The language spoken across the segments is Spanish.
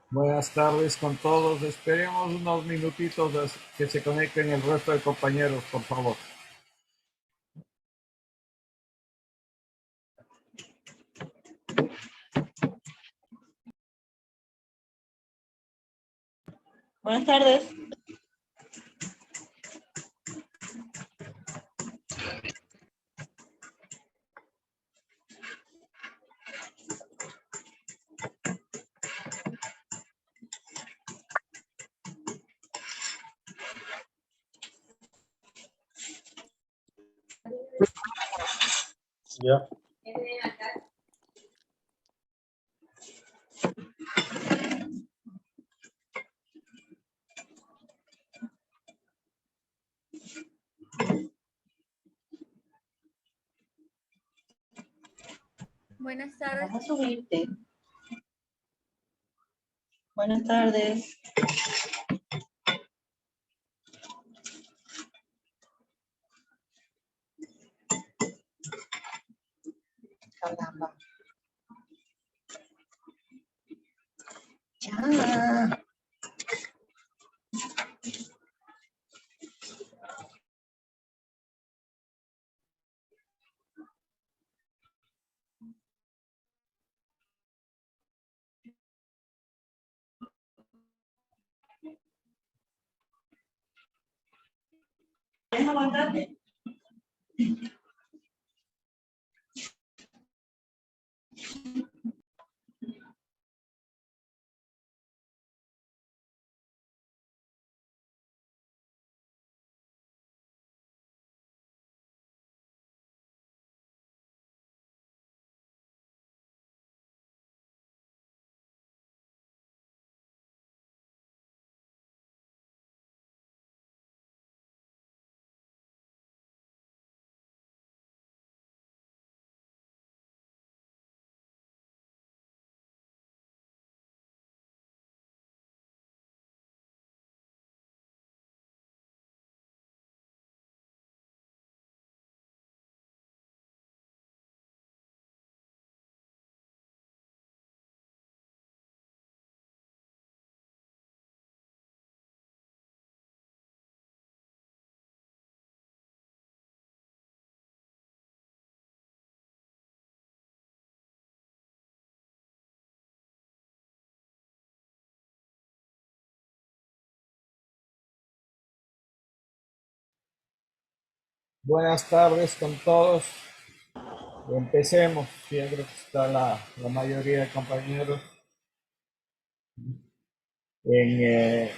Buenas tardes con todos. Esperemos unos minutitos que se conecten el resto de compañeros, por favor. Buenas tardes. Ya. Buenas tardes. Vamos a subirte. Buenas tardes. Caramba. Ya. ¿Puedes aguantarte? Buenas tardes con todos. Empecemos. Siempre está la mayoría de compañeros. En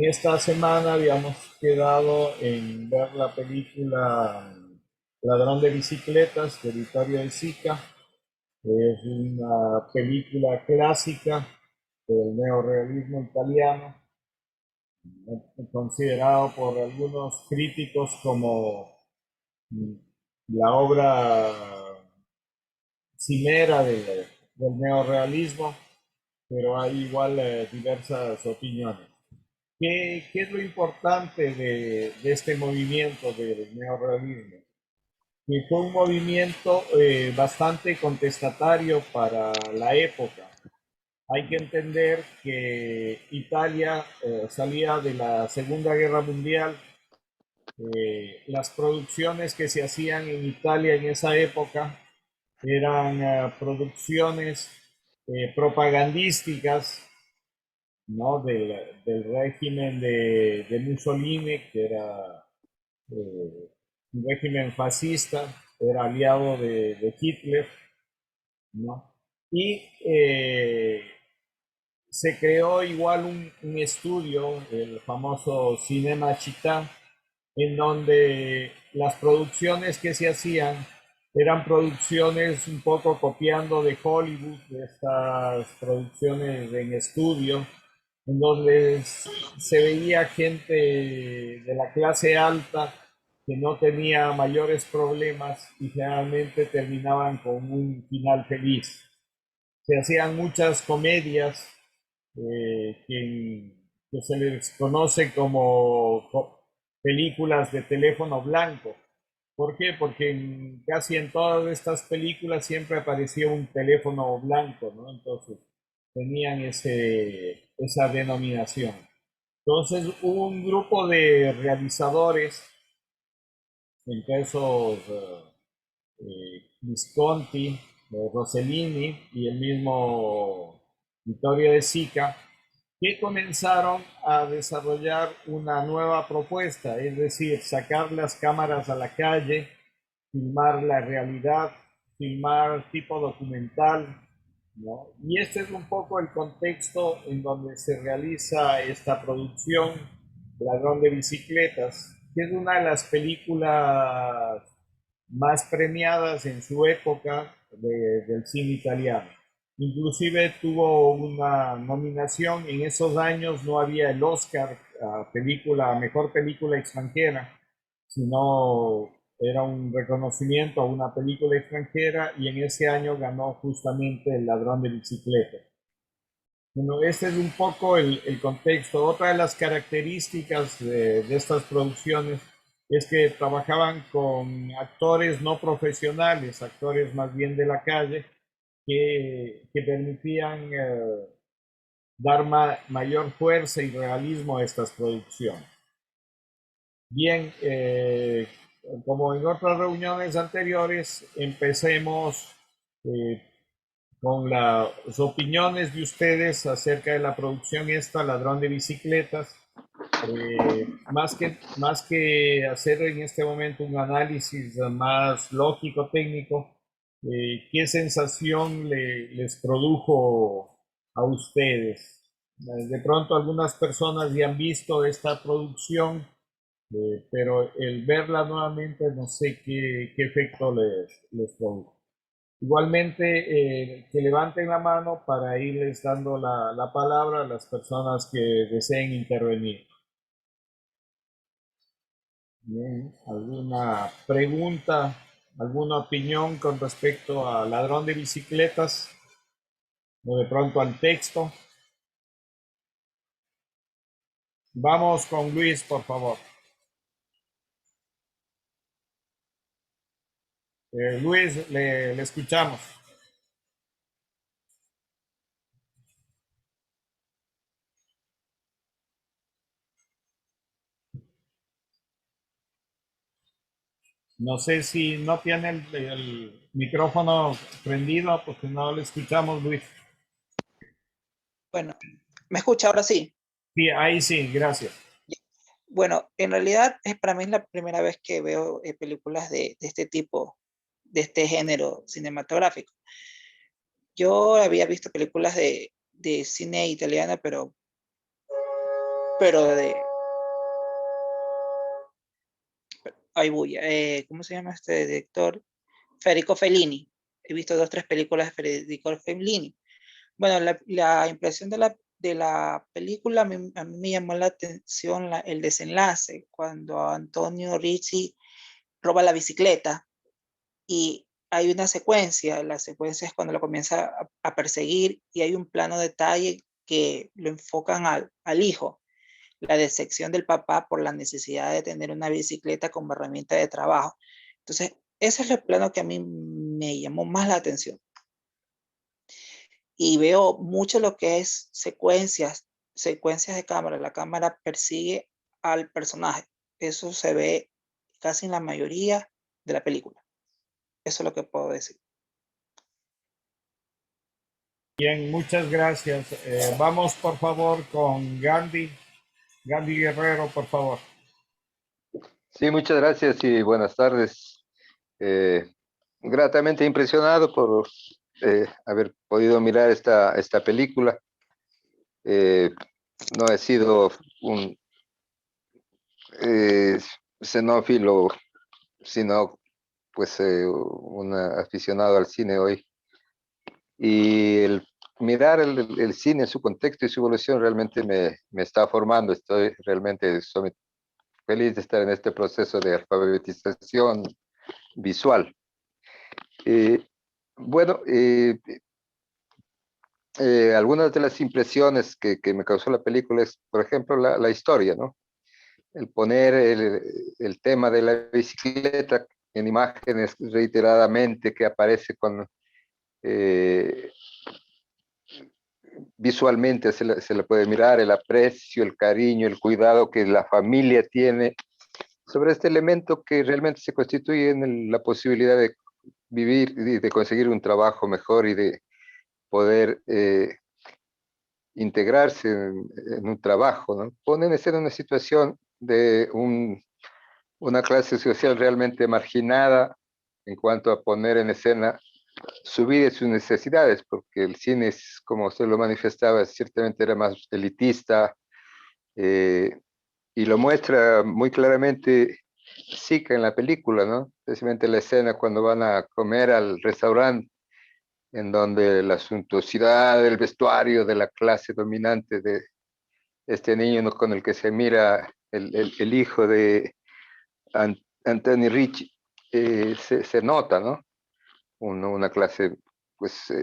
esta semana habíamos quedado en ver la película Ladrón de Bicicletas de Vittorio De Sica. Es una película clásica del neorrealismo italiano, considerado por algunos críticos como mm, la obra cimera del neorrealismo, pero hay igual diversas opiniones. ¿Qué es lo importante de este movimiento del neorrealismo? Que fue un movimiento bastante contestatario para la época. Hay que entender que Italia salía de la Segunda Guerra Mundial. Las producciones que se hacían en Italia en esa época eran producciones propagandísticas, ¿no? del régimen de Mussolini, que era un régimen fascista, era aliado de Hitler, ¿no? Y se creó igual un estudio, el famoso Cinema Città, en donde las producciones que se hacían eran producciones un poco copiando de Hollywood, de estas producciones en estudio, en donde se veía gente de la clase alta que no tenía mayores problemas y generalmente terminaban con un final feliz. Se hacían muchas comedias que se les conoce como películas de teléfono blanco. ¿Por qué? Porque casi en todas estas películas siempre aparecía un teléfono blanco, ¿no? Entonces tenían esa denominación. Entonces hubo un grupo de realizadores, entre esos Visconti, Rossellini y el mismo Vittorio De Sica, que comenzaron a desarrollar una nueva propuesta, es decir, sacar las cámaras a la calle, filmar la realidad, filmar tipo documental, ¿no? Y este es un poco el contexto en donde se realiza esta producción, Ladrón de Bicicletas, que es una de las películas más premiadas en su época del cine italiano. Inclusive tuvo una nominación, en esos años no había el Oscar a película, a mejor película extranjera, sino era un reconocimiento a una película extranjera y en ese año ganó justamente El Ladrón de Bicicleta. Bueno, este es un poco el contexto. Otra de las características de estas producciones es que trabajaban con actores no profesionales, actores más bien de la calle, que permitían dar mayor fuerza y realismo a estas producciones. Bien, como en otras reuniones anteriores, empecemos eh, con las opiniones de ustedes acerca de la producción esta, Ladrón de Bicicletas. Más que hacer en este momento un análisis más lógico, técnico, ¿qué sensación les produjo a ustedes? De pronto algunas personas ya han visto esta producción, pero el verla nuevamente no sé qué efecto les produjo. Igualmente, que levanten la mano para irles dando la palabra a las personas que deseen intervenir. Bien, ¿alguna pregunta, alguna opinión con respecto a Ladrón de Bicicletas o de pronto al texto? Vamos con Luis, por favor. Luis, le escuchamos. No sé si no tiene el micrófono prendido, porque no le escuchamos, Luis. Bueno, ¿me escucha ahora sí? Sí, ahí sí, gracias. Bueno, en realidad para mí es la primera vez que veo películas de este tipo, de este género cinematográfico. Yo había visto películas de cine italiano, pero de... Ay, bulla, ¿cómo se llama este director? Federico Fellini. He visto dos, tres películas de Federico Fellini. Bueno, la impresión de la película a mí me llamó la atención el desenlace, cuando Antonio Ricci roba la bicicleta y hay una secuencia, la secuencia es cuando lo comienza a perseguir y hay un plano detalle que lo enfocan al hijo, la decepción del papá por la necesidad de tener una bicicleta como herramienta de trabajo. Entonces, ese es el plano que a mí me llamó más la atención. Y veo mucho lo que es secuencias de cámara. La cámara persigue al personaje. Eso se ve casi en la mayoría de la película. Eso es lo que puedo decir. Bien, muchas gracias. Vamos por favor con Gandhi. Gandhi Guerrero, por favor. Sí, muchas gracias y buenas tardes. Eh, Gratamente impresionado por haber podido mirar esta película. Eh, no he sido un eh, cinófilo, sino pues un aficionado al cine hoy. Y el mirar el cine en su contexto y su evolución realmente me está formando. Soy feliz de estar en este proceso de alfabetización visual. Eh, bueno, algunas de las impresiones que me causó la película es, por ejemplo, la historia, ¿no? El poner el tema de la bicicleta en imágenes reiteradamente que aparece con visualmente se le puede mirar el aprecio, el cariño, el cuidado que la familia tiene sobre este elemento que realmente se constituye en la posibilidad de vivir y de conseguir un trabajo mejor y de poder integrarse en un trabajo, ¿no? Pone en escena una situación de una clase social realmente marginada en cuanto a poner en escena su vida y sus necesidades, porque el cine, es, como usted lo manifestaba, ciertamente era más elitista, y lo muestra muy claramente Sica en la película, ¿no? Especialmente la escena cuando van a comer al restaurante, en donde la suntuosidad del vestuario de la clase dominante de este niño, ¿no?, con el que se mira el hijo de Anthony Ricci, se nota, ¿no? Una clase, pues,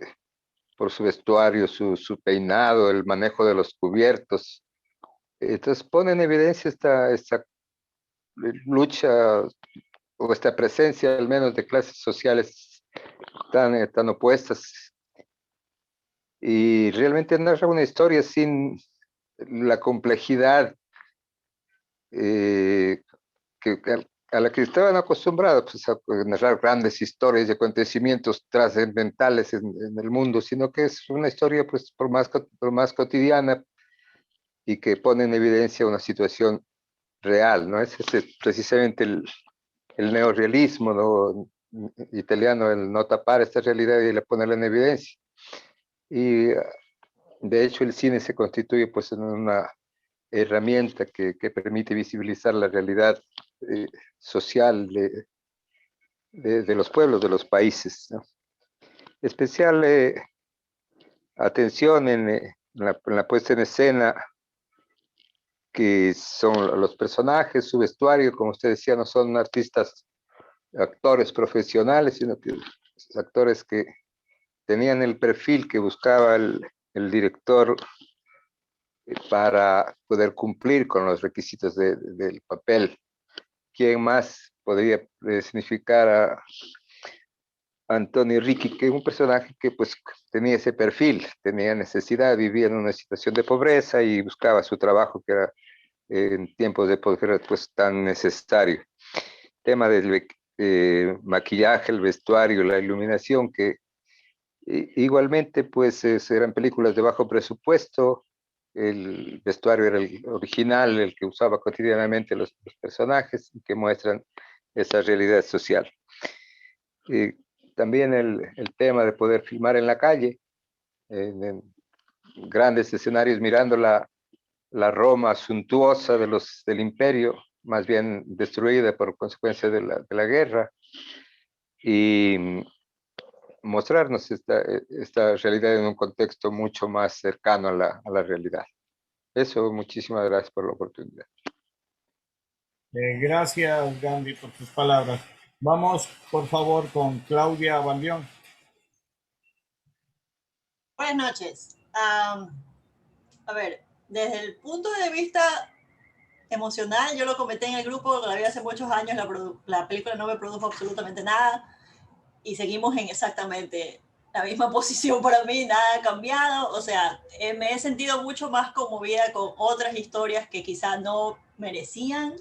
por su vestuario, su peinado, el manejo de los cubiertos. Entonces pone en evidencia esta lucha o esta presencia, al menos, de clases sociales tan opuestas. Y realmente narra una historia sin la complejidad a la que estaban acostumbrados, pues, a narrar grandes historias de acontecimientos trascendentales en el mundo, sino que es una historia, pues, por más cotidiana, y que pone en evidencia una situación real, ¿no? Ese es precisamente el neorrealismo, ¿no?, italiano, el no tapar esta realidad y ponerla en evidencia. Y de hecho el cine se constituye, pues, en una herramienta que permite visibilizar la realidad social de los pueblos, de los países, ¿no? Especial atención en la puesta en escena, que son los personajes, su vestuario. Como usted decía, no son artistas, actores profesionales, sino que actores que tenían el perfil que buscaba el director para poder cumplir con los requisitos del papel. ¿Quién más podría significar a Anthony Ricci, que es un personaje que, pues, tenía ese perfil, tenía necesidad, vivía en una situación de pobreza y buscaba su trabajo, que era en tiempos de posguerra, pues, tan necesario? Tema del maquillaje, el vestuario, la iluminación, que igualmente, pues, eran películas de bajo presupuesto. El vestuario era el original, el que usaba cotidianamente los personajes, que muestran esa realidad social. También el tema de poder filmar en la calle, en grandes escenarios, mirando la Roma suntuosa del imperio, más bien destruida por consecuencia de la guerra, y mostrarnos esta realidad en un contexto mucho más cercano a la realidad. Eso, muchísimas gracias por la oportunidad. Gracias, Gandhi, por tus palabras. Vamos, por favor, con Claudia Baldión. Buenas noches. A ver, desde el punto de vista emocional, yo lo comenté en el grupo, la vi hace muchos años, la película no me produjo absolutamente nada y seguimos en exactamente la misma posición para mí, nada ha cambiado. O sea, me he sentido mucho más conmovida con otras historias que quizás no merecían,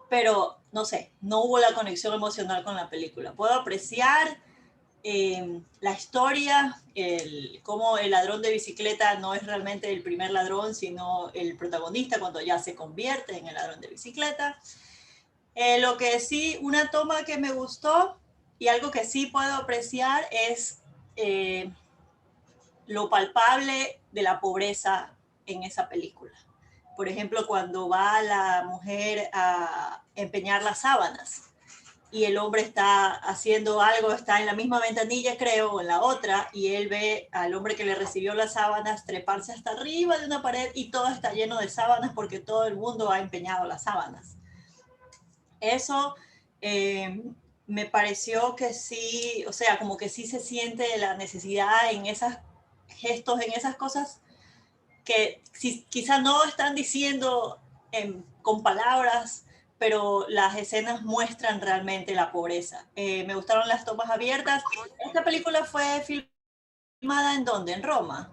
pero no sé, no hubo la conexión emocional con la película. Puedo apreciar la historia, cómo el ladrón de bicicleta no es realmente el primer ladrón, sino el protagonista cuando ya se convierte en el ladrón de bicicleta. Lo que sí, una toma que me gustó y algo que sí puedo apreciar es lo palpable de la pobreza en esa película. Por ejemplo, cuando va la mujer a empeñar las sábanas y el hombre está haciendo algo, está en la misma ventanilla, creo, o en la otra, y él ve al hombre que le recibió las sábanas treparse hasta arriba de una pared y todo está lleno de sábanas porque todo el mundo ha empeñado las sábanas. Eso me pareció que sí, o sea, como que sí se siente la necesidad en esos gestos, en esas cosas que quizás no están diciendo con palabras, pero las escenas muestran realmente la pobreza. Me gustaron las tomas abiertas. ¿Esta película fue filmada en dónde? ¿En Roma?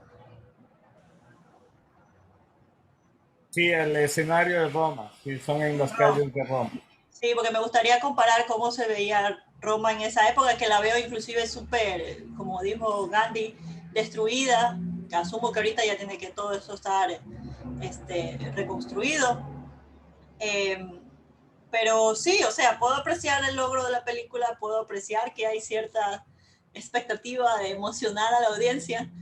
Sí, el escenario de Roma, sí, son en las calles de Roma. Sí, porque me gustaría comparar cómo se veía Roma en esa época, que la veo inclusive súper, como dijo Gandhi, destruida, que asumo que ahorita ya tiene que todo eso estar reconstruido. Eh, pero sí, o sea, puedo apreciar el logro de la película, puedo apreciar que hay cierta expectativa de emocionar a la audiencia,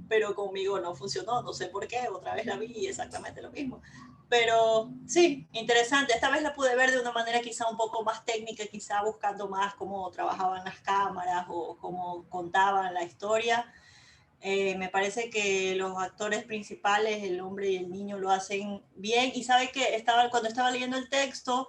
pero conmigo no funcionó, no sé por qué, otra vez la vi exactamente lo mismo. Pero sí, interesante, esta vez la pude ver de una manera quizá un poco más técnica, quizá buscando más cómo trabajaban las cámaras o cómo contaban la historia. Me parece que los actores principales, el hombre y el niño, lo hacen bien. Y sabe que cuando estaba leyendo el texto,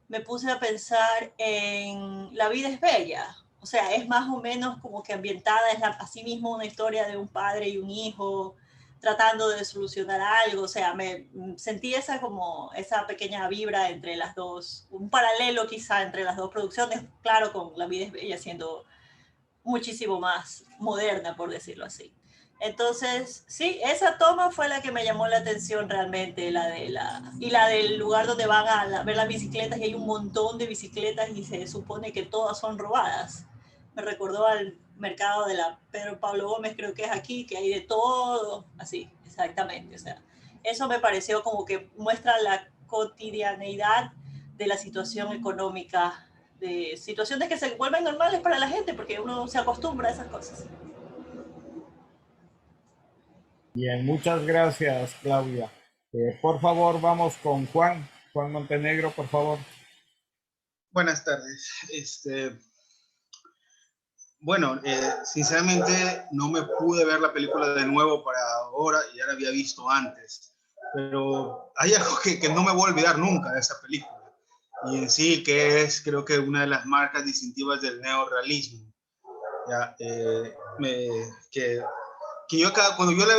me puse a pensar en La vida es bella. O sea, es más o menos como que ambientada, es así mismo una historia de un padre y un hijo tratando de solucionar algo. O sea, me sentí esa pequeña vibra entre las dos, un paralelo quizá entre las dos producciones, claro, con La vida es bella siendo muchísimo más moderna, por decirlo así. Entonces, sí, esa toma fue la que me llamó la atención realmente, y la del lugar donde van a ver las bicicletas, y hay un montón de bicicletas y se supone que todas son robadas. Me recordó al mercado de la Pedro Pablo Gómez, creo que es aquí, que hay de todo, así, exactamente. O sea, eso me pareció como que muestra la cotidianeidad de la situación económica, de situaciones que se vuelven normales para la gente porque uno se acostumbra a esas cosas. Bien, muchas gracias, Claudia. Por favor, vamos con Juan. Juan Montenegro, por favor. Buenas tardes. Bueno, sinceramente no me pude ver la película de nuevo para ahora, ya la había visto antes, pero hay algo que no me voy a olvidar nunca de esa película, y en sí que es creo que una de las marcas distintivas del neorrealismo. Ya, que yo cuando yo la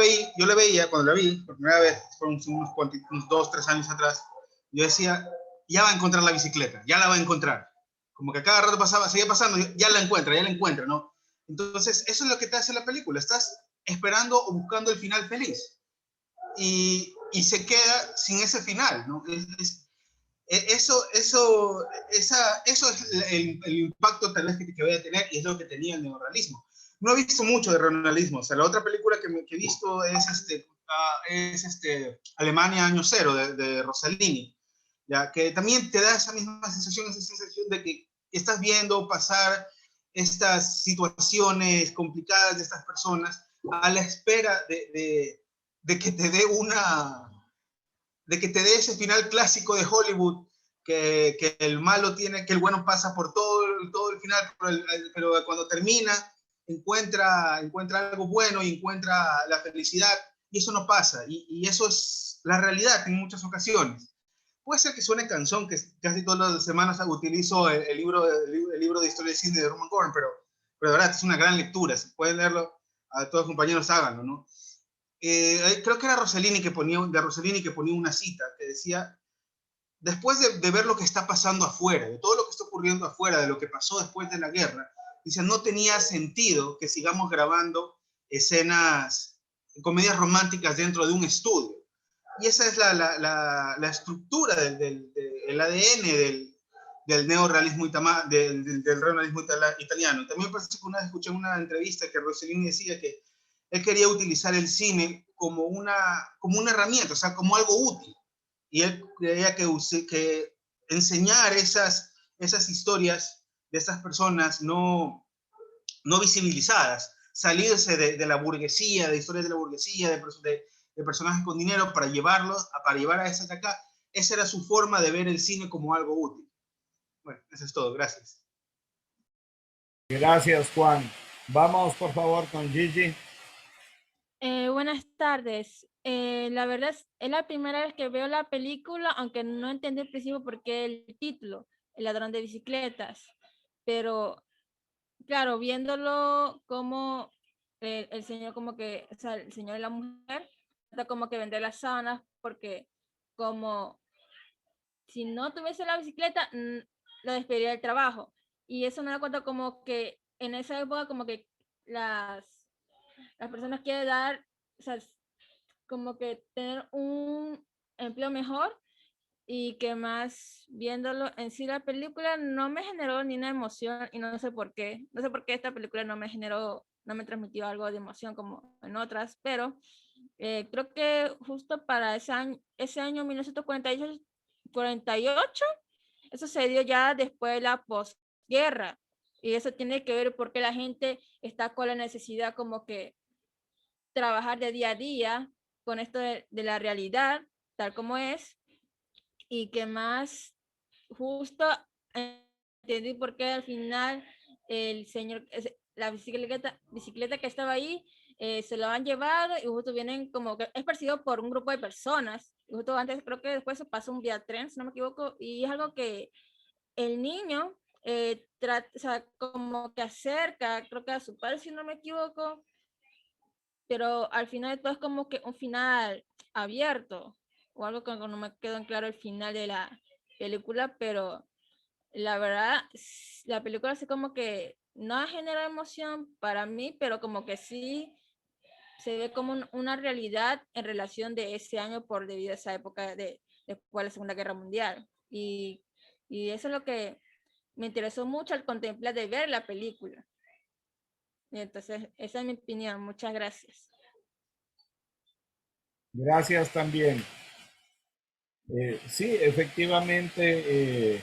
veía, cuando la vi por primera vez, fueron unos 2, 3 años atrás, yo decía, ya va a encontrar la bicicleta, ya la va a encontrar. Como que cada rato seguía pasando, ya la encuentra, ¿no? Entonces, eso es lo que te hace la película, estás esperando o buscando el final feliz. Y se queda sin ese final, ¿no? Eso es el impacto tal vez que voy a tener, y es lo que tenía el neorrealismo. No he visto mucho de neorrealismo. O sea, la otra película que he visto es Alemania Año Cero de Rossellini, ya que también te da esa misma sensación, esa sensación de que estás viendo pasar estas situaciones complicadas de estas personas a la espera de que te dé ese final clásico de Hollywood, que el malo tiene, que el bueno pasa por todo el final, pero cuando termina encuentra algo bueno y encuentra la felicidad, y eso no pasa, y eso es la realidad en muchas ocasiones. Puede ser que suene canción, que casi todas las semanas utilizo el libro de historia de cine de Roman Cohen, pero de verdad es una gran lectura, si pueden leerlo, a todos los compañeros háganlo, ¿no? Creo que era Rossellini que ponía una cita que decía, después de ver lo que está pasando afuera, de todo lo que está ocurriendo afuera, de lo que pasó después de la guerra, dice, no tenía sentido que sigamos grabando escenas, comedias románticas dentro de un estudio. Y esa es la estructura del ADN del neorrealismo del realismo italiano. También parece que una vez escuché una entrevista que Rossellini decía que él quería utilizar el cine como una herramienta, o sea, como algo útil. Y él creía que enseñar esas historias de estas personas no visibilizadas, salirse de la burguesía, de historias de la burguesía, de personajes con dinero para llevar a esas de acá, esa era su forma de ver el cine como algo útil. Bueno, eso es todo, gracias. Gracias, Juan. Vamos, por favor, con Gigi. Buenas tardes. La verdad es la primera vez que veo la película, aunque no entendí al principio por qué el título, El ladrón de bicicletas. Pero claro, viéndolo como el señor como que, o sea, el señor y la mujer, trata como que vender las sábanas porque como si no tuviese la bicicleta, lo despediría del trabajo. Y eso me da cuenta como que en esa época como que las personas quieren dar, o sea, como que tener empleo mejor y que más viéndolo en sí la película no me generó ni una emoción y no sé por qué. No sé por qué esta película no me generó, no me transmitió algo de emoción como en otras, pero creo que justo para ese año 1948, eso se dio ya después de la posguerra. Y eso tiene que ver porque la gente está con la necesidad como que trabajar de día a día con esto de la realidad, tal como es, y que más justo entendí por qué al final el señor, la bicicleta que estaba ahí, se lo han llevado y justo vienen como que es perseguido por un grupo de personas. Y justo antes, creo que después se pasa un vía tren, si no me equivoco, y es algo que el niño o sea, como que acerca, creo que a su padre, si no me equivoco, pero al final de todo es como que un final abierto, o algo que no me quedó en claro el final de la película, pero la verdad, la película así como que no genera emoción para mí, pero como que sí se ve como una realidad en relación de ese año por debido a esa época después de la Segunda Guerra Mundial. Y eso es lo que me interesó mucho al contemplar de ver la película. Y entonces, esa es mi opinión. Muchas gracias. Gracias también. Sí, efectivamente,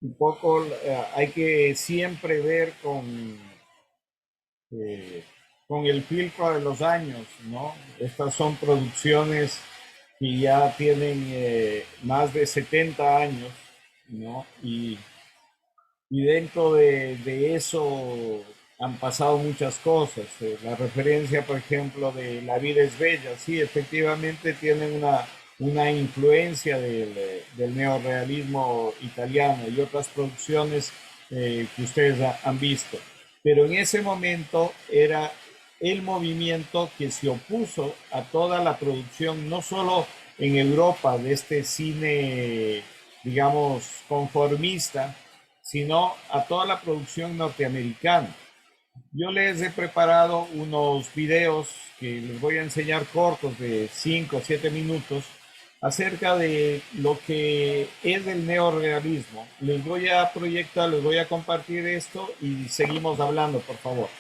un poco hay que siempre ver con el filtro de los años, ¿no? Estas son producciones que ya tienen más de 70 años, ¿no? Y dentro de eso han pasado muchas cosas. La referencia, por ejemplo, de La vida es bella, sí, efectivamente tienen una influencia del neorrealismo italiano y otras producciones que ustedes han visto. Pero en ese momento era el movimiento que se opuso a toda la producción, no solo en Europa, de este cine, digamos, conformista, sino a toda la producción norteamericana. Yo les he preparado unos videos que les voy a enseñar cortos de 5 o 7 minutos acerca de lo que es el neorrealismo. Les voy a proyectar, les voy a compartir esto y seguimos hablando, por favor.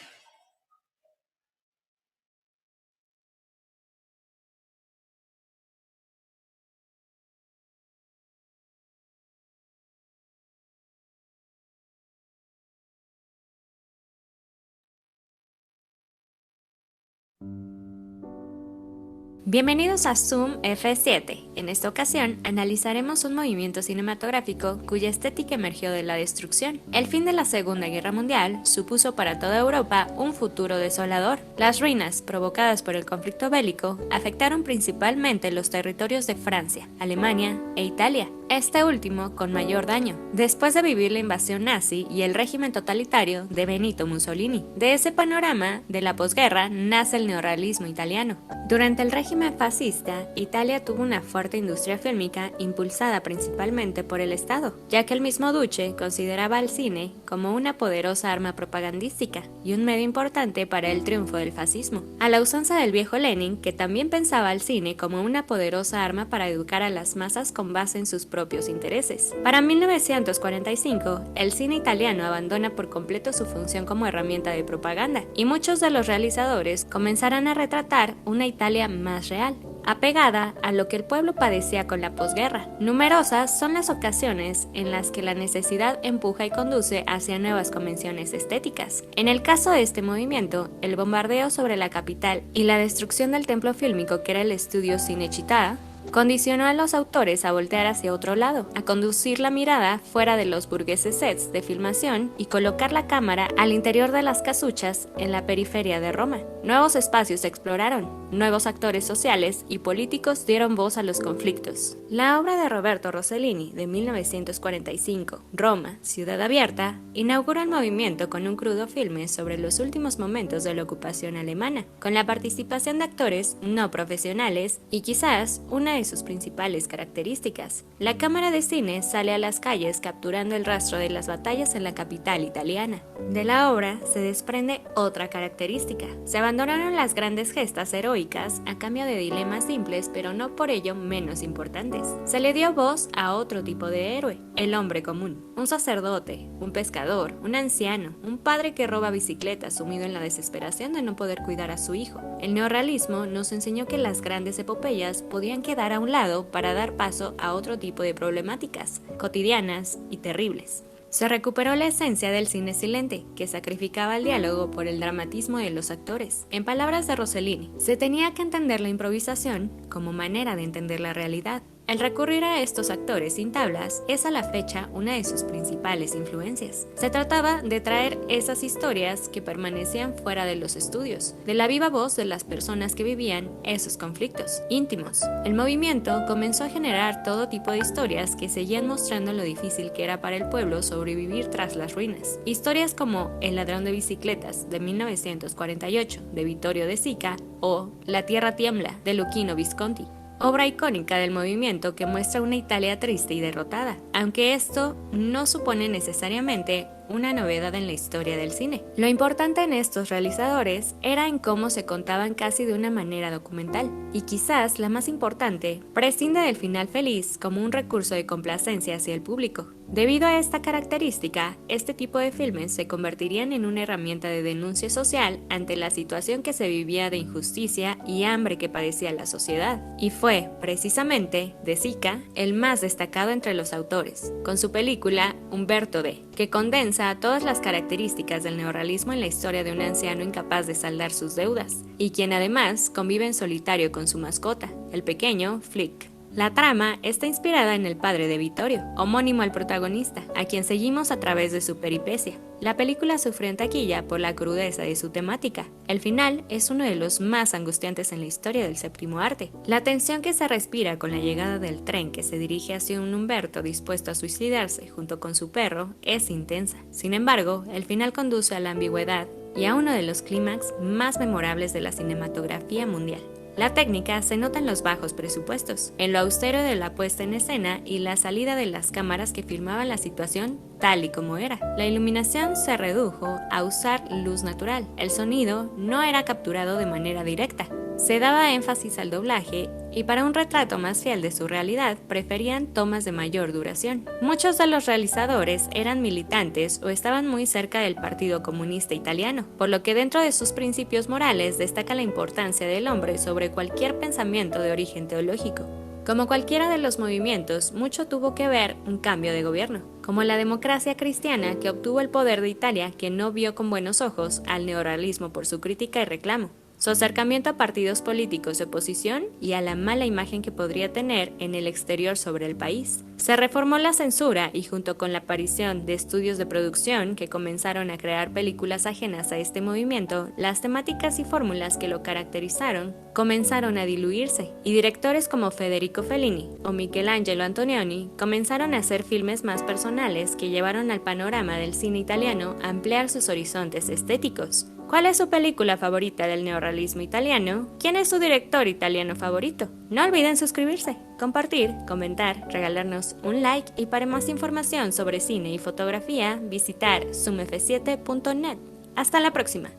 Bienvenidos a Zoom F7. En esta ocasión analizaremos un movimiento cinematográfico cuya estética emergió de la destrucción. El fin de la Segunda Guerra Mundial supuso para toda Europa un futuro desolador. Las ruinas provocadas por el conflicto bélico afectaron principalmente los territorios de Francia, Alemania e Italia, este último con mayor daño, después de vivir la invasión nazi y el régimen totalitario de Benito Mussolini. De ese panorama de la posguerra nace el neorrealismo italiano. Durante el régimen fascista, Italia tuvo una fuerte industria fílmica impulsada principalmente por el Estado, ya que el mismo Duce consideraba al cine como una poderosa arma propagandística y un medio importante para el triunfo del fascismo. A la usanza del viejo Lenin, que también pensaba al cine como una poderosa arma para educar a las masas con base en sus propios intereses. Para 1945, el cine italiano abandona por completo su función como herramienta de propaganda, y muchos de los realizadores comenzarán a retratar una Italia más real, apegada a lo que el pueblo padecía con la posguerra. Numerosas son las ocasiones en las que la necesidad empuja y conduce hacia nuevas convenciones estéticas. En el caso de este movimiento, el bombardeo sobre la capital y la destrucción del templo fílmico que era el estudio Cinecittà condicionó a los autores a voltear hacia otro lado, a conducir la mirada fuera de los burgueses sets de filmación y colocar la cámara al interior de las casuchas en la periferia de Roma. Nuevos espacios se exploraron, nuevos actores sociales y políticos dieron voz a los conflictos. La obra de Roberto Rossellini de 1945, Roma, Ciudad Abierta, inaugura el movimiento con un crudo filme sobre los últimos momentos de la ocupación alemana, con la participación de actores no profesionales y quizás una una de sus principales características. La cámara de cine sale a las calles capturando el rastro de las batallas en la capital italiana. De la obra se desprende otra característica. Se abandonaron las grandes gestas heroicas a cambio de dilemas simples, pero no por ello menos importantes. Se le dio voz a otro tipo de héroe, el hombre común. Un sacerdote, un pescador, un anciano, un padre que roba bicicletas sumido en la desesperación de no poder cuidar a su hijo. El neorrealismo nos enseñó que las grandes epopeyas podían quedar a un lado para dar paso a otro tipo de problemáticas, cotidianas y terribles. Se recuperó la esencia del cine silente, que sacrificaba el diálogo por el dramatismo de los actores. En palabras de Rossellini, se tenía que entender la improvisación como manera de entender la realidad. El recurrir a estos actores sin tablas es a la fecha una de sus principales influencias. Se trataba de traer esas historias que permanecían fuera de los estudios, de la viva voz de las personas que vivían esos conflictos íntimos. El movimiento comenzó a generar todo tipo de historias que seguían mostrando lo difícil que era para el pueblo sobrevivir tras las ruinas. Historias como El ladrón de bicicletas de 1948 de Vittorio De Sica o La tierra tiembla de Luchino Visconti, obra icónica del movimiento que muestra una Italia triste y derrotada, aunque esto no supone necesariamente una novedad en la historia del cine. Lo importante en estos realizadores era en cómo se contaban casi de una manera documental, y quizás la más importante, prescinde del final feliz como un recurso de complacencia hacia el público. Debido a esta característica, este tipo de filmes se convertirían en una herramienta de denuncia social ante la situación que se vivía de injusticia y hambre que padecía la sociedad, y fue, precisamente, De Sica el más destacado entre los autores, con su película Umberto D., que condensa todas las características del neorrealismo en la historia de un anciano incapaz de saldar sus deudas, y quien además convive en solitario con su mascota, el pequeño Flick. La trama está inspirada en el padre de Vittorio, homónimo al protagonista, a quien seguimos a través de su peripecia. La película sufrió en taquilla por la crudeza de su temática. El final es uno de los más angustiantes en la historia del séptimo arte. La tensión que se respira con la llegada del tren que se dirige hacia un Umberto dispuesto a suicidarse junto con su perro es intensa. Sin embargo, el final conduce a la ambigüedad y a uno de los clímax más memorables de la cinematografía mundial. La técnica se nota en los bajos presupuestos, en lo austero de la puesta en escena y la salida de las cámaras que filmaban la situación tal y como era. La iluminación se redujo a usar luz natural. El sonido no era capturado de manera directa. Se daba énfasis al doblaje y para un retrato más fiel de su realidad preferían tomas de mayor duración. Muchos de los realizadores eran militantes o estaban muy cerca del Partido Comunista Italiano, por lo que dentro de sus principios morales destaca la importancia del hombre sobre cualquier pensamiento de origen teológico. Como cualquiera de los movimientos, mucho tuvo que ver un cambio de gobierno, como la democracia cristiana que obtuvo el poder de Italia, que no vio con buenos ojos al neorrealismo por su crítica y reclamo, su acercamiento a partidos políticos de oposición y a la mala imagen que podría tener en el exterior sobre el país. Se reformó la censura y junto con la aparición de estudios de producción que comenzaron a crear películas ajenas a este movimiento, las temáticas y fórmulas que lo caracterizaron comenzaron a diluirse y directores como Federico Fellini o Michelangelo Antonioni comenzaron a hacer filmes más personales que llevaron al panorama del cine italiano a ampliar sus horizontes estéticos. ¿Cuál es su película favorita del neorrealismo italiano? ¿Quién es su director italiano favorito? No olviden suscribirse, compartir, comentar, regalarnos un like y para más información sobre cine y fotografía, visitar zoomf7.net. Hasta la próxima.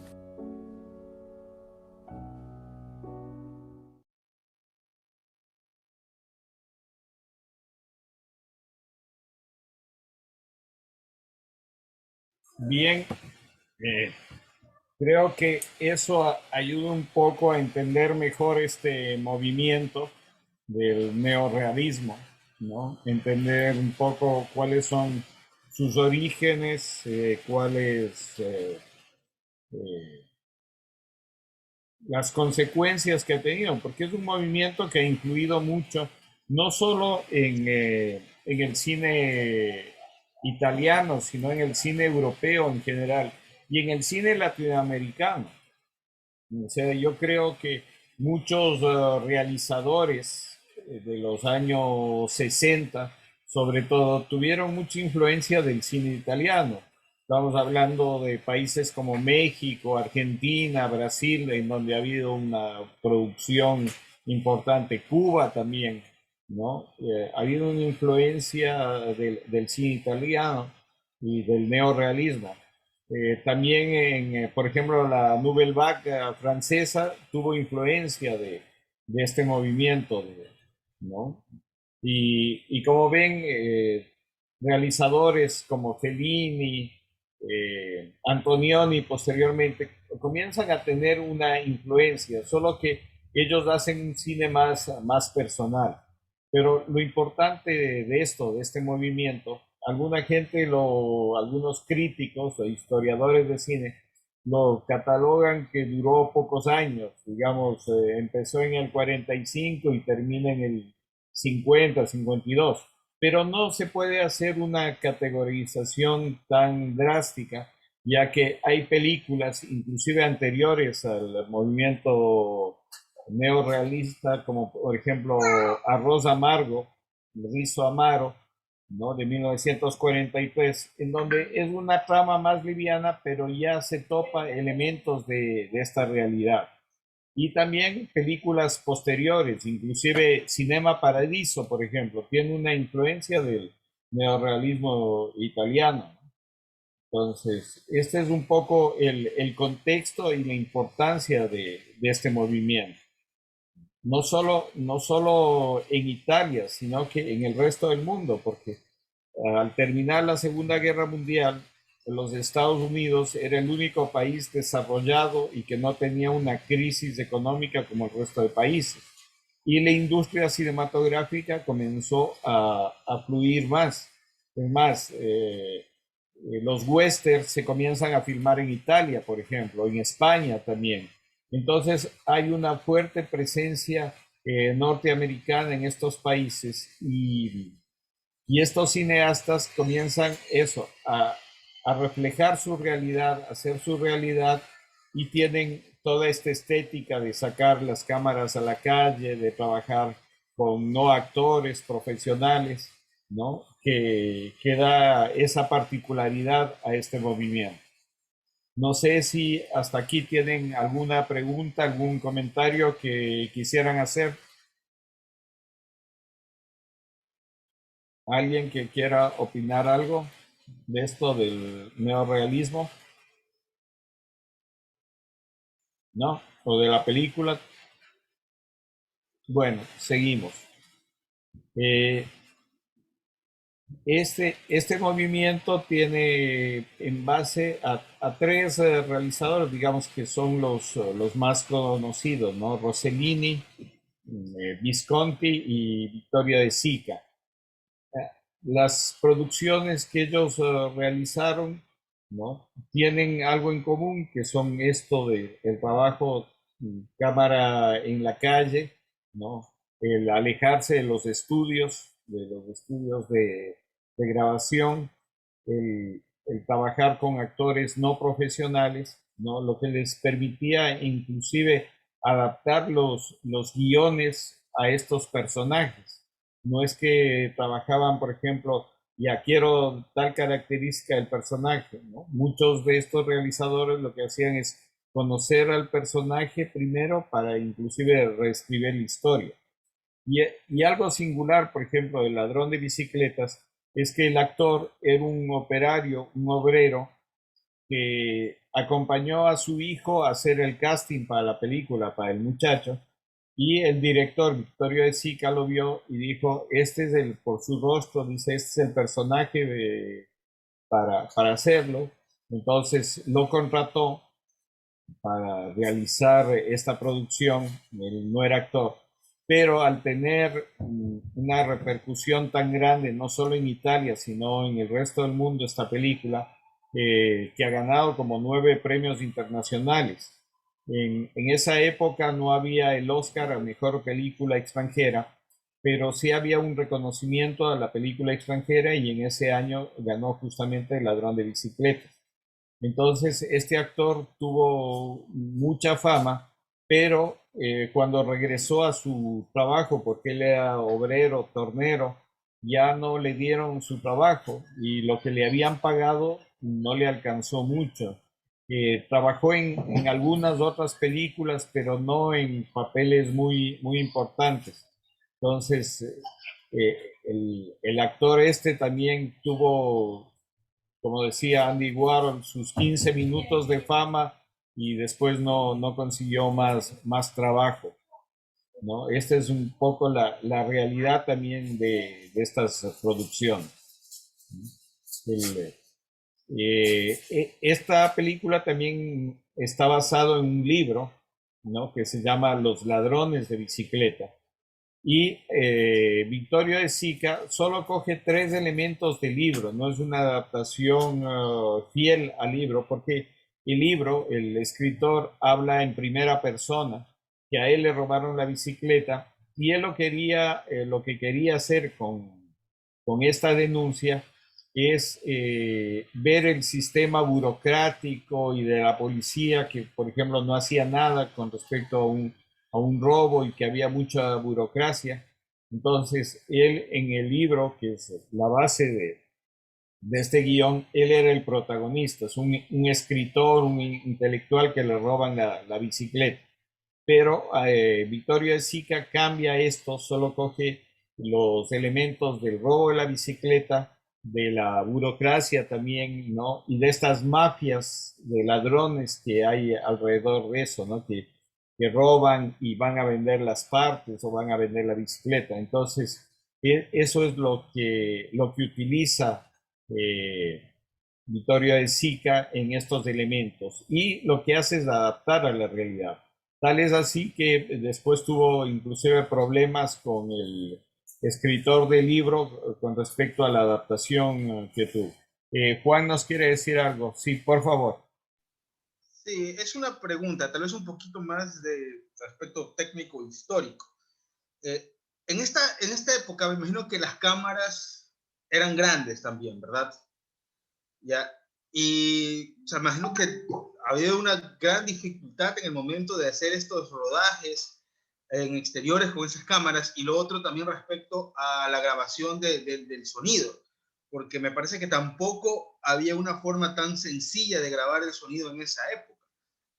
Bien, creo que eso ayuda un poco a entender mejor este movimiento del neorrealismo, ¿no? Entender un poco cuáles son sus orígenes, cuáles las consecuencias que ha tenido, porque es un movimiento que ha influido mucho, no solo en el cine italiano, sino en el cine europeo en general y en el cine latinoamericano. O sea, yo creo que muchos realizadores de los años 60, sobre todo, tuvieron mucha influencia del cine italiano. Estamos hablando de países como México, Argentina, Brasil, en donde ha habido una producción importante. Cuba también, ¿no? Ha habido una influencia del cine italiano y del neorrealismo. También, por ejemplo, la Nouvelle Vague francesa tuvo influencia de este movimiento, ¿no? Y como ven, realizadores como Fellini, Antonioni posteriormente comienzan a tener una influencia, solo que ellos hacen un cine más personal. Pero lo importante de esto, de este movimiento, algunos críticos o historiadores de cine lo catalogan que duró pocos años, digamos, empezó en el 45 y termina en el 50, 52, pero no se puede hacer una categorización tan drástica, ya que hay películas, inclusive anteriores al movimiento neorrealista, como por ejemplo Arroz Amargo, Rizo Amaro, ¿no? De 1943, en donde es una trama más liviana, pero ya se topa elementos de esta realidad. Y también películas posteriores, inclusive Cinema Paradiso, por ejemplo, tiene una influencia del neorrealismo italiano. Entonces, este es un poco el contexto y la importancia de este movimiento. No solo en Italia, sino que en el resto del mundo, porque al terminar la Segunda Guerra Mundial, los Estados Unidos era el único país desarrollado y que no tenía una crisis económica como el resto de países. Y la industria cinematográfica comenzó a fluir más. Es más, los westerns se comienzan a filmar en Italia, por ejemplo, en España también. Entonces hay una fuerte presencia norteamericana en estos países y estos cineastas comienzan a reflejar su realidad, a hacer su realidad y tienen toda esta estética de sacar las cámaras a la calle, de trabajar con no actores profesionales, ¿no? Que da esa particularidad a este movimiento. No sé si hasta aquí tienen alguna pregunta, algún comentario que quisieran hacer. ¿Alguien que quiera opinar algo de esto del neorrealismo? ¿No? ¿O de la película? Bueno, seguimos. Este movimiento tiene en base a tres realizadores, digamos que son los más conocidos, ¿no? Rossellini, Visconti y Vittorio De Sica. Las producciones que ellos realizaron, ¿no? Tienen algo en común, que son esto de el trabajo cámara en la calle, ¿no? El alejarse de los estudios de grabación, el trabajar con actores no profesionales, ¿no? Lo que les permitía inclusive adaptar los guiones a estos personajes. No es que trabajaban, por ejemplo, ya quiero tal característica del personaje, ¿no? Muchos de estos realizadores lo que hacían es conocer al personaje primero para inclusive reescribir la historia. Y algo singular, por ejemplo, del Ladrón de Bicicletas, es que el actor era un operario, un obrero, que acompañó a su hijo a hacer el casting para la película, para el muchacho, y el director, Vittorio De Sica, lo vio y dijo, por su rostro, dice, este es el personaje para hacerlo. Entonces lo contrató para realizar esta producción. Él no era actor, pero al tener una repercusión tan grande, no solo en Italia, sino en el resto del mundo, esta película, que ha ganado como 9 premios internacionales. En esa época no había el Oscar a mejor película extranjera, pero sí había un reconocimiento a la película extranjera y en ese año ganó justamente El Ladrón de Bicicletas. Entonces, este actor tuvo mucha fama, pero cuando regresó a su trabajo, porque él era obrero, tornero, ya no le dieron su trabajo y lo que le habían pagado no le alcanzó mucho. Trabajó en algunas otras películas, pero no en papeles muy importantes. Entonces, el actor este también tuvo, como decía Andy Warhol, sus 15 minutos de fama y después no consiguió más trabajo, ¿no? Esta es un poco la realidad también de estas producciones. El, Esta película también está basado en un libro, ¿no? Que se llama Los ladrones de bicicleta. Y Vittorio De Sica solo coge 3 elementos del libro, no es una adaptación fiel al libro, porque el libro, el escritor habla en primera persona, que a él le robaron la bicicleta y él lo que quería hacer con esta denuncia es ver el sistema burocrático y de la policía que, por ejemplo, no hacía nada con respecto a un robo y que había mucha burocracia. Entonces, él en el libro, que es la base de este guión, él era el protagonista, es un escritor, un intelectual que le roban la bicicleta. Pero Vittorio De Sica cambia esto, solo coge los elementos del robo de la bicicleta, de la burocracia también, ¿no? Y de estas mafias de ladrones que hay alrededor de eso, ¿no? Que roban y van a vender las partes o van a vender la bicicleta. Entonces, eso es lo que utiliza Vittorio De Sica en estos elementos. Y lo que hace es adaptar a la realidad. Tal es así que después tuvo inclusive problemas con el escritor del libro con respecto a la adaptación que tuvo. Juan nos quiere decir algo. Sí, por favor. Sí, es una pregunta, tal vez un poquito más de aspecto técnico histórico. Eh, en esta época me imagino que las cámaras eran grandes también, ¿verdad? Ya. Y o sea, me imagino que había una gran dificultad en el momento de hacer estos rodajes en exteriores con esas cámaras, y lo otro también respecto a la grabación del sonido, porque me parece que tampoco había una forma tan sencilla de grabar el sonido en esa época.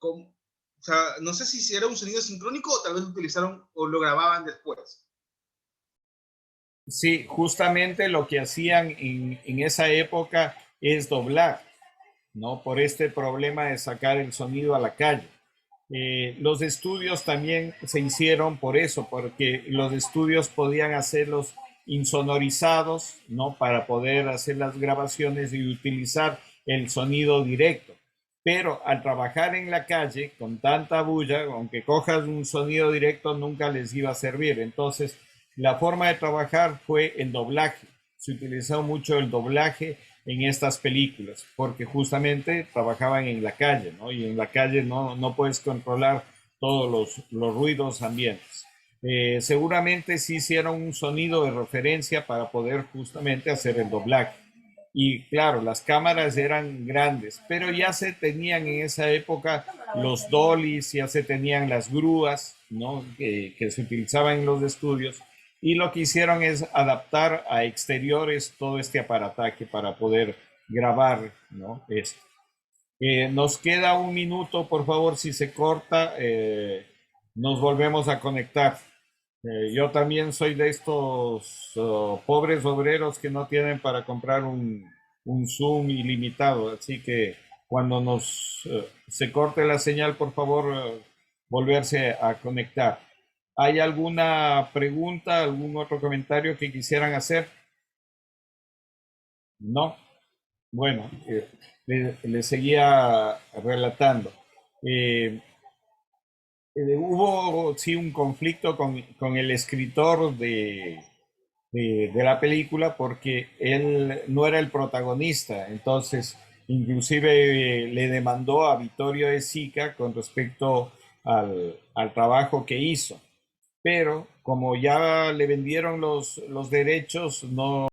O sea, no sé si era un sonido sincrónico o tal vez lo utilizaron o lo grababan después. Sí, justamente lo que hacían en esa época es doblar, ¿no? Por este problema de sacar el sonido a la calle. Los estudios también se hicieron por eso, porque los estudios podían hacerlos insonorizados, ¿no? Para poder hacer las grabaciones y utilizar el sonido directo. Pero al trabajar en la calle con tanta bulla, aunque cojas un sonido directo, nunca les iba a servir. Entonces, la forma de trabajar fue el doblaje. Se utilizó mucho el doblaje en estas películas, porque justamente trabajaban en la calle, ¿no? Y en la calle no puedes controlar todos los ruidos ambientes. Seguramente sí hicieron un sonido de referencia para poder justamente hacer el doblaje. Y claro, las cámaras eran grandes, pero ya se tenían en esa época los dollies, ya se tenían las grúas, ¿no? Que se utilizaban en los estudios. Y lo que hicieron es adaptar a exteriores todo este aparataje para poder grabar, ¿no? Esto. Nos queda un minuto, por favor, si se corta, nos volvemos a conectar. Yo también soy de estos pobres obreros que no tienen para comprar un Zoom ilimitado, así que cuando se corte la señal, por favor, volverse a conectar. ¿Hay alguna pregunta, algún otro comentario que quisieran hacer? No. Bueno, le seguía relatando. Eh, Hubo sí un conflicto con el escritor de la película porque él no era el protagonista, entonces inclusive le demandó a Vittorio De Sica con respecto al trabajo que hizo, pero como ya le vendieron los derechos, no